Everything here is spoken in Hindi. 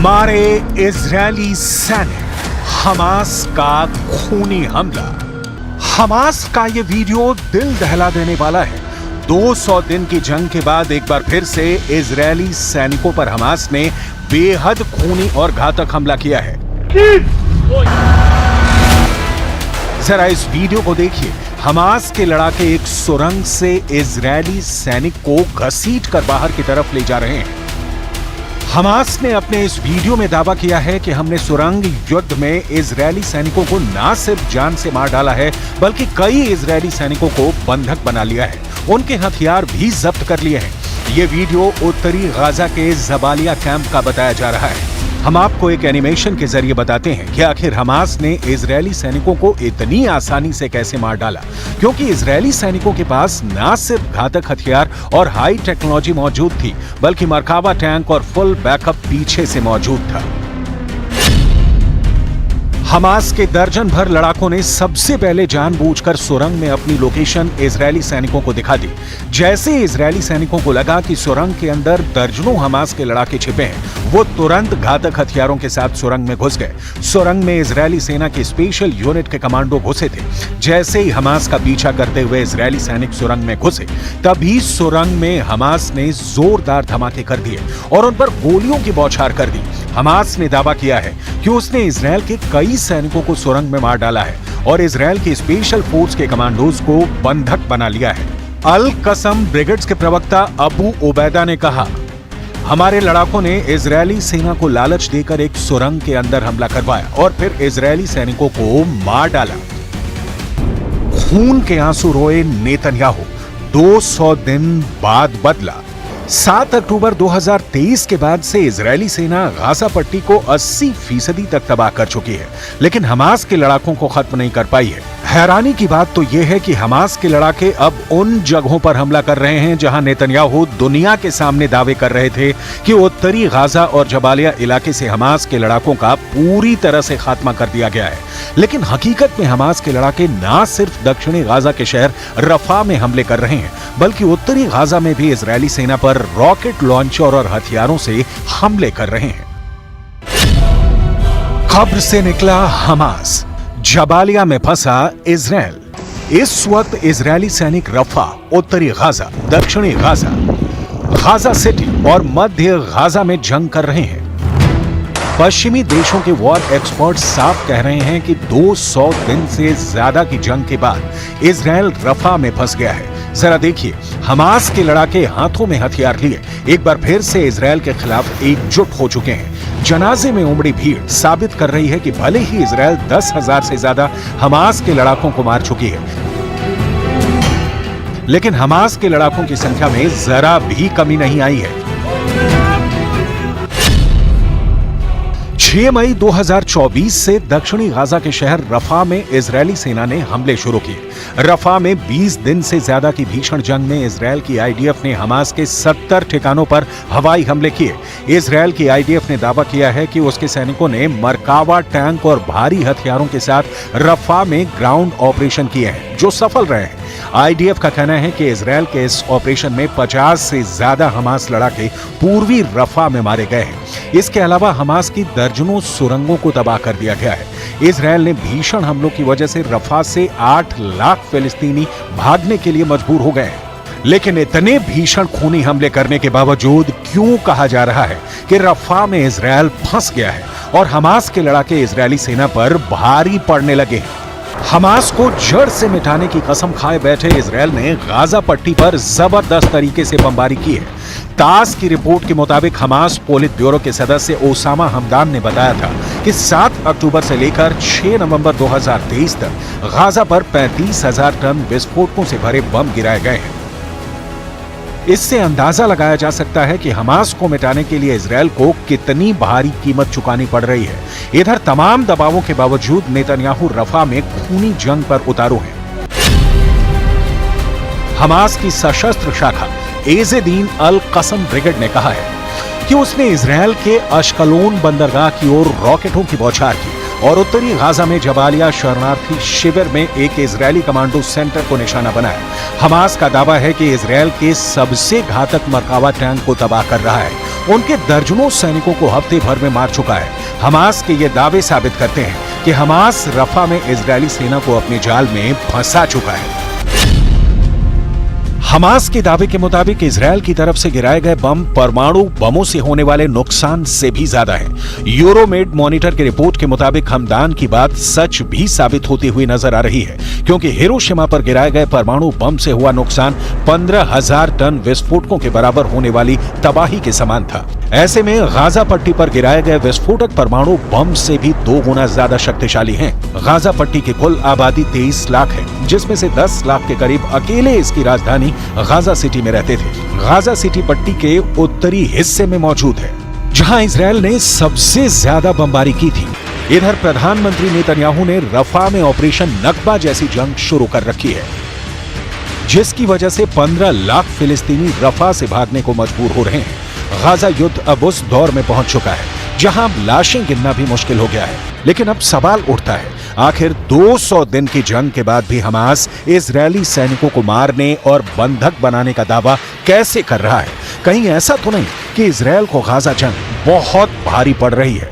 मारे इजरायली सैनिक, हमास का खूनी हमला। हमास का ये वीडियो दिल दहला देने वाला है। 200 दिन की जंग के बाद एक बार फिर से इजरायली सैनिकों पर हमास ने बेहद खूनी और घातक हमला किया है। जरा इस वीडियो को देखिए। हमास के लड़ाके एक सुरंग से इजरायली सैनिक को घसीट कर बाहर की तरफ ले जा रहे हैं। हमास ने अपने इस वीडियो में दावा किया है कि हमने सुरंग युद्ध में इजरायली सैनिकों को न सिर्फ जान से मार डाला है, बल्कि कई इजरायली सैनिकों को बंधक बना लिया है। उनके हथियार भी जब्त कर लिए हैं। ये वीडियो उत्तरी गाजा के जबालिया कैंप का बताया जा रहा है। हम आपको एक एनिमेशन के जरिए बताते हैं कि आखिर हमास ने इजरायली सैनिकों को इतनी आसानी से कैसे मार डाला, क्योंकि इजरायली सैनिकों के पास न सिर्फ घातक हथियार और हाई टेक्नोलॉजी मौजूद थी, बल्कि मरकावा टैंक और फुल बैकअप पीछे से मौजूद था। हमास के दर्जन भर लड़ाकों ने सबसे पहले जानबूझकर सुरंग में अपनी लोकेशन इजरायली सैनिकों को दिखा दी। जैसे इजरायली सैनिकों को लगा कि सुरंग के अंदर दर्जनों हमास के लड़ाके छिपे हैं, वो तुरंत घातक हथियारों के साथ सुरंग में घुस गए। सुरंग में इजरायली सेना की स्पेशल यूनिट के कमांडो घुसे थे। जैसे ही हमास का पीछा करते हुए इजरायली सैनिक सुरंग में घुसे, तभी सुरंग में हमास ने जोरदार धमाके कर दिए और उन पर गोलियों की बौछार कर दी। हमास ने दावा किया है कि उसने इजरायल के कई सैनिकों को सुरंग में मार डाला है और इजरायल की स्पेशल फोर्स के कमांडोज को बंधक बना लिया है। अल कसम ब्रिगेड्स के प्रवक्ता अबू उबैदा ने कहा, हमारे लड़ाकों ने इजरायली सेना को लालच देकर एक सुरंग के अंदर हमला करवाया और फिर इजरायली सैनिकों को मार डाला। खून के आंसू रोए नेतन्याहू 200 दिन बाद बदला। 7 अक्टूबर 2023 के बाद से इजरायली सेना गाजा पट्टी को 80% तक तबाह कर चुकी है, लेकिन हमास के लड़ाकों को खत्म नहीं कर पाई है। हैरानी की बात तो यह है कि हमास के लड़ाके अब उन जगहों पर हमला कर रहे हैं जहां नेतन्याहू दुनिया के सामने दावे कर रहे थे कि उत्तरी गाजा और जबालिया इलाके से हमास के लड़ाकों का पूरी तरह से खात्मा कर दिया गया है। लेकिन हकीकत में हमास के लड़ाके न सिर्फ दक्षिणी गाजा के शहर रफा में हमले कर रहे हैं, बल्कि उत्तरी गाजा में भी इजरायली सेना पर रॉकेट लॉन्चर और हथियारों से हमले कर रहे हैं। कब्र से निकला हमास, जबालिया में फंसा इजरायल। इस वक्त इजरायली सैनिक रफा, उत्तरी गाजा, दक्षिणी गाजा, गाजा सिटी और मध्य गाजा में जंग कर रहे हैं। पश्चिमी देशों के वॉर एक्सपर्ट साफ कह रहे हैं कि 200 दिन से ज्यादा की जंग के बाद इजरायल रफा में फंस गया है। जरा देखिए, हमास के लड़ाके हाथों में हथियार लिए एक बार फिर से इजरायल के खिलाफ एकजुट हो चुके हैं। जनाजे में उमड़ी भीड़ साबित कर रही है कि भले ही इजरायल 10,000 से ज्यादा हमास के लड़ाकों को मार चुकी है, लेकिन हमास के लड़ाकों की संख्या में जरा भी कमी नहीं आई है। 6 मई 2024 से दक्षिणी गाजा के शहर रफा में इजरायली सेना ने हमले शुरू किए। रफा में 20 दिन से ज्यादा की भीषण जंग में इजरायल की आईडीएफ ने हमास के 70 ठिकानों पर हवाई हमले किए। इजरायल की आईडीएफ ने दावा किया है कि उसके सैनिकों ने मरकावा टैंक और भारी हथियारों के साथ रफा में ग्राउंड ऑपरेशन किए हैं, जो सफल रहे हैं। आईडीएफ का कहना है कि इजरायल के इस ऑपरेशन में 50 से ज्यादा हमास लड़ाके पूर्वी रफा में मारे गए हैं। इसके अलावा हमास की दर्जनों सुरंगों को तबाह कर दिया गया है। इजरायल ने भीषण हमलों की वजह से रफा से 8 लाख फिलिस्तीनी भागने के लिए मजबूर हो गए हैं। लेकिन इतने भीषण खूनी हमले करने के बावजूद क्यों कहा जा रहा है कि रफा में इजरायल फंस गया है और हमास के लड़ाके इजरायली सेना पर भारी पड़ने लगे हैं? हमास को जड़ से मिटाने की कसम खाए बैठे इजरायल ने गाजा पट्टी पर जबरदस्त तरीके से बमबारी की है। तास की रिपोर्ट के मुताबिक हमास पोलित ब्यूरो के सदस्य ओसामा हमदान ने बताया था कि 7 अक्टूबर से लेकर 6 नवंबर 2023 तक गाजा पर 35,000 टन विस्फोटकों से भरे बम गिराए गए हैं। इससे अंदाजा लगाया जा सकता है कि हमास को मिटाने के लिए इजरायल को कितनी भारी कीमत चुकानी पड़ रही है। इधर तमाम दबावों के बावजूद नेतन्याहू रफा में खूनी जंग पर उतारू हैं। हमास की सशस्त्र शाखा एज़ेदीन अल कसम ब्रिगेड ने कहा है कि उसने इजरायल के अश्कलोन बंदरगाह की ओर रॉकेटों की बौछार की और उत्तरी गाजा में जबालिया शरणार्थी शिविर में एक इजरायली कमांडो सेंटर को निशाना बनाया। हमास का दावा है कि इजरायल के सबसे घातक मरकावा टैंक को तबाह कर रहा है। उनके दर्जनों सैनिकों को हफ्ते भर में मार चुका है। हमास के ये दावे साबित करते हैं कि हमास रफा में इजरायली सेना को अपने जाल में फंसा चुका है। हमास के दावे के मुताबिक इजरायल की तरफ से गिराए गए बम परमाणु बमों से होने वाले नुकसान से भी ज्यादा है। यूरोमेड मॉनिटर की रिपोर्ट के मुताबिक हमदान की बात सच भी साबित होती हुई नजर आ रही है, क्योंकि हिरोशिमा पर गिराए गए परमाणु बम से हुआ नुकसान 15,000 टन विस्फोटकों के बराबर होने वाली तबाही के समान था। ऐसे में गाजा पट्टी पर गिराए गए विस्फोटक परमाणु बम से भी 2 गुना ज्यादा शक्तिशाली हैं। गाजा पट्टी की कुल आबादी 23 लाख है, जिसमें से 10 लाख के करीब अकेले इसकी राजधानी गाजा सिटी में रहते थे। गाजा सिटी पट्टी के उत्तरी हिस्से में मौजूद है, जहां इजरायल ने सबसे ज्यादा बमबारी की थी। इधर प्रधानमंत्री नेतन्याहू ने रफा में ऑपरेशन नकबा जैसी जंग शुरू कर रखी है, जिसकी वजह से 15 लाख फिलिस्तीनी रफा से भागने को मजबूर हो रहे हैं। गाजा युद्ध अब उस दौर में पहुंच चुका है जहां लाशें गिनना भी मुश्किल हो गया है। लेकिन अब सवाल उठता है, आखिर 200 दिन की जंग के बाद भी हमास इजरायली सैनिकों को मारने और बंधक बनाने का दावा कैसे कर रहा है? कहीं ऐसा तो नहीं कि इजरायल को गाजा जंग बहुत भारी पड़ रही है?